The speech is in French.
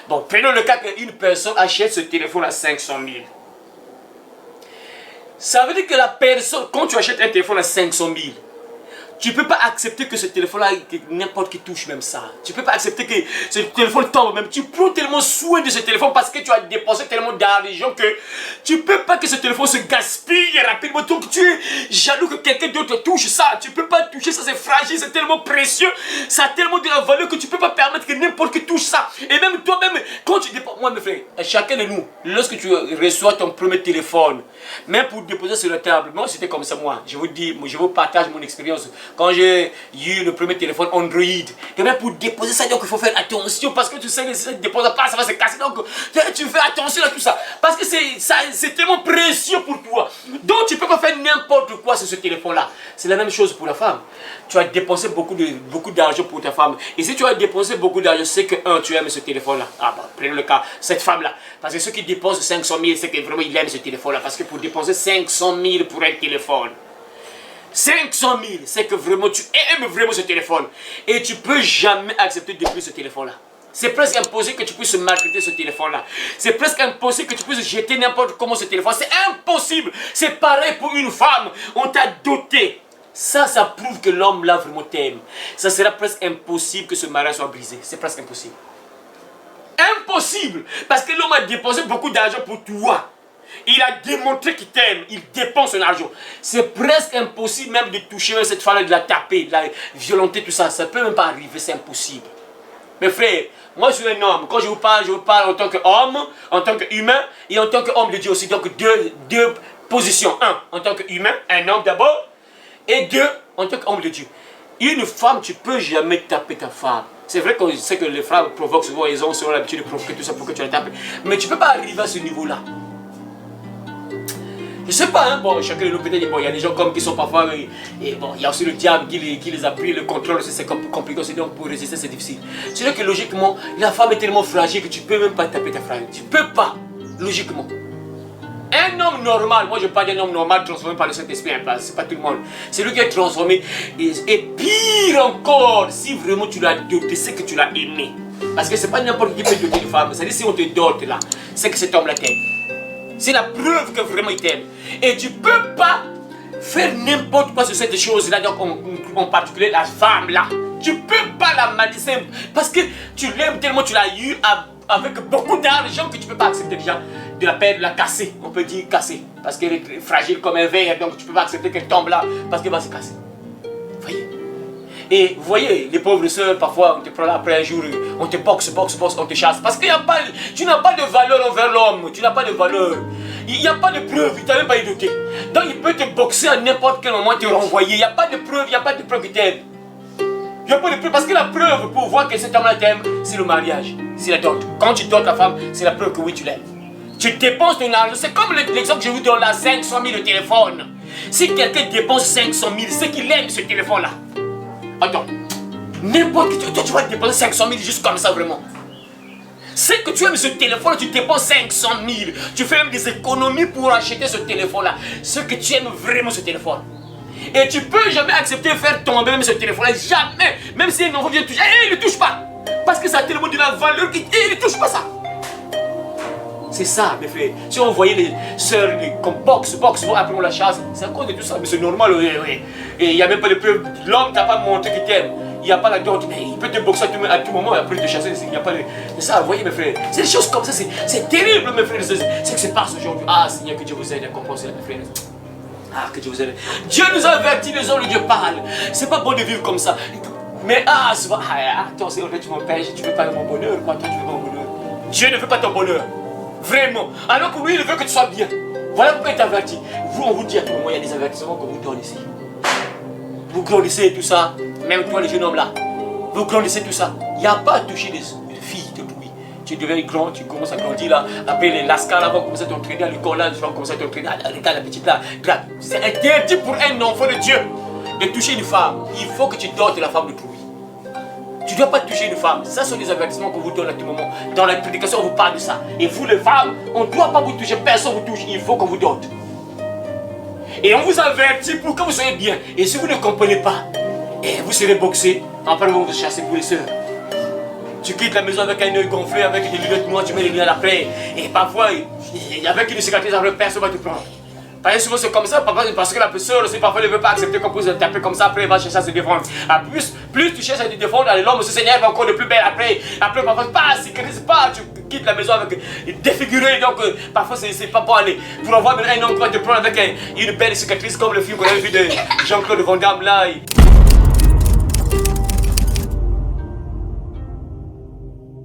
Bon, prenons le cas qu'une personne achète ce téléphone à 500 000. Ça veut dire que la personne, quand tu achètes un téléphone à 500 000, tu ne peux pas accepter que ce téléphone-là, n'importe qui touche même ça. Tu ne peux pas accepter que ce téléphone tombe même. Tu prends tellement soin de ce téléphone parce que tu as dépensé tellement d'argent que tu ne peux pas que ce téléphone se gaspille rapidement. Donc tu es jaloux que quelqu'un d'autre touche ça. Tu ne peux pas toucher ça, c'est fragile, c'est tellement précieux. Ça a tellement de la valeur que tu ne peux pas permettre que n'importe qui touche ça. Et même toi-même, quand tu dépenses... Moi mes frères, chacun de nous, lorsque tu reçois ton premier téléphone, même pour déposer sur la table, moi c'était comme ça moi. Je vous dis, je vous partage mon expérience. Quand j'ai eu le premier téléphone Android, et même pour déposer ça, donc il faut faire attention parce que tu sais que si tu ne déposes pas, ça va se casser. Donc tu fais attention à tout ça parce que c'est tellement précieux pour toi. Donc tu ne peux pas faire n'importe quoi sur ce téléphone-là. C'est la même chose pour la femme. Tu as dépensé beaucoup d'argent pour ta femme. Et si tu as dépensé beaucoup d'argent, c'est que tu aimes ce téléphone-là. Ah bah, prenons le cas, cette femme-là. Parce que ceux qui dépensent 500 000, c'est que vraiment il aime ce téléphone-là. Parce que pour dépenser 500 000 pour un téléphone, 500 000, c'est que vraiment tu aimes vraiment ce téléphone. Et tu ne peux jamais accepter de prendre ce téléphone-là. C'est presque impossible que tu puisses maltraiter ce téléphone-là. C'est presque impossible que tu puisses jeter n'importe comment ce téléphone. C'est impossible. C'est pareil pour une femme. On t'a doté. Ça prouve que l'homme là vraiment t'aime. Ça sera presque impossible que ce mariage soit brisé. C'est presque impossible. Impossible. Parce que l'homme a dépensé beaucoup d'argent pour toi. Il a démontré qu'il t'aime, il dépense son argent. C'est presque impossible même de toucher cette femme, de la taper, de la violenter, tout ça. Ça ne peut même pas arriver, c'est impossible. Mes frères, moi je suis un homme. Quand je vous parle en tant qu'homme, en tant qu'humain et en tant qu'homme de Dieu aussi. Donc deux positions. Un, en tant qu'humain, un homme d'abord. Et deux, en tant qu'homme de Dieu. Une femme, tu ne peux jamais taper ta femme. C'est vrai qu'on sait que les femmes provoquent souvent, ils ont souvent l'habitude de provoquer tout ça pour que tu la tapes. Mais tu ne peux pas arriver à ce niveau-là. Je sais pas, hein, bon, chacun de nous peut-être, bon, il y a des gens comme qui sont parfois, et bon, il y a aussi le diable qui les appuie, le contrôle aussi, c'est compliqué aussi, donc pour résister c'est difficile. C'est vrai que logiquement, la femme est tellement fragile que tu peux même pas taper ta femme, tu peux pas, logiquement. Un homme normal, moi je parle d'un homme normal transformé par le Saint-Esprit, hein, c'est pas tout le monde. C'est lui qui est transformé, et pire encore, si vraiment tu l'as doté, c'est que tu l'as aimé. Parce que c'est pas n'importe qui peut doter une femme, c'est-à-dire si on te dote là, c'est que cet homme-là t'aime. C'est la preuve que vraiment il t'aime. Et tu ne peux pas faire n'importe quoi sur cette chose-là, donc en particulier la femme-là. Tu ne peux pas la malicer parce que tu l'aimes tellement, tu l'as eu avec beaucoup d'argent que tu ne peux pas accepter déjà de la perdre, de la casser. On peut dire casser parce qu'elle est fragile comme un verre, donc tu ne peux pas accepter qu'elle tombe là parce qu'elle va se casser. Vous voyez? Et vous voyez, les pauvres sœurs, parfois, on te prend là après un jour, on te boxe, on te chasse. Parce que tu n'as pas de valeur envers l'homme, tu n'as pas de valeur. Il n'y a pas de preuve, il ne t'a même pas éduqué. Donc il peut te boxer à n'importe quel moment, te renvoyer. Il n'y a pas de preuve, il n'y a pas de preuve qui t'aime. Il n'y a pas de preuve, parce que la preuve pour voir que cet homme-là t'aime, c'est le mariage, c'est la dot. Quand tu dotes ta femme, c'est la preuve que oui, tu l'aimes. Tu dépenses ton argent, c'est comme l'exemple que je vous donne là, 500 000 de téléphone. Si quelqu'un dépense 500 000, c'est qu'il aime ce téléphone-là. Attends, n'importe qui, toi tu vas dépenser 500 000 juste comme ça vraiment. C'est que tu aimes ce téléphone, tu dépenses 500 000. Tu fais même des économies pour acheter ce téléphone-là. C'est que tu aimes vraiment ce téléphone. Et tu peux jamais accepter de faire tomber même ce téléphone-là. Jamais. Même si un enfant vient toucher, il ne touche pas. Parce que ça a tellement de la valeur qu'il ne touche pas ça. C'est ça, mes frères. Si on voyait les sœurs comme boxe, après on la chasse, c'est à cause de tout ça. Mais c'est normal, oui. Et il n'y a même pas de preuve. L'homme t'a pas montré qu'il t'aime. Il n'y a pas la dot, mais il peut te boxer à tout moment et après te chasser. Il n'y a pas de... C'est ça, vous voyez, mes frères. C'est des choses comme ça, c'est terrible, mes frères. C'est que c'est passe aujourd'hui. Ah, Seigneur, que Dieu vous aide à comprendre cela, mes frères. Ah, que Dieu vous aide. Dieu nous a avertis, les hommes, Dieu parle. C'est pas bon de vivre comme ça. Mais c'est pas... attends, c'est vrai, tu m'empêches, tu veux pas mon bonheur, quoi. Toi, tu veux pas mon bonheur. Dieu ne veut pas ton bonheur. Vraiment. Alors que lui, il veut que tu sois bien. Voilà pourquoi il t'avertit. Vous, on vous dit à tout moment, il y a des avertissements que vous donnez ici. Vous grandissez tout ça. Même toi, les jeunes hommes là. Vous grandissez tout ça. Il n'y a pas à toucher des filles de bruit. Tu deviens grand, tu commences à grandir là. Après les lascars là vont commencer à t'entraîner à l'école là. Tu vas commencer à t'entraîner. Regarde la petite là. C'est interdit pour un enfant de Dieu de toucher une femme. Il faut que tu dotes la femme de bruit. Tu ne dois pas toucher une femme. Ça sont des avertissements qu'on vous donne à tout moment. Dans la prédication, on vous parle de ça. Et vous, les femmes, on ne doit pas vous toucher. Personne ne vous touche. Il faut qu'on vous dote. Et on vous avertit pour que vous soyez bien. Et si vous ne comprenez pas, vous serez boxés. Après, on va vous chasser pour les sœurs. tu quittes la maison avec un œil gonflé, avec des lunettes noires, tu mets les lunettes après. Et parfois, avec une cicatrice, après, personne va te prendre. Parce que souvent c'est comme ça, parce que la personne aussi parfois ne veut pas accepter qu'on puisse taper comme ça, après elle va chercher à se défendre. Plus tu cherches à te défendre, l'homme se s'énerve encore de plus belle après. Après parfois, pas, cicatrise pas, tu quittes la maison avec défiguré, donc parfois c'est pas bon aller. Pour avoir un homme qui va te prendre avec une belle cicatrice comme le film qu'on avait vu de Jean-Claude Van Damme là.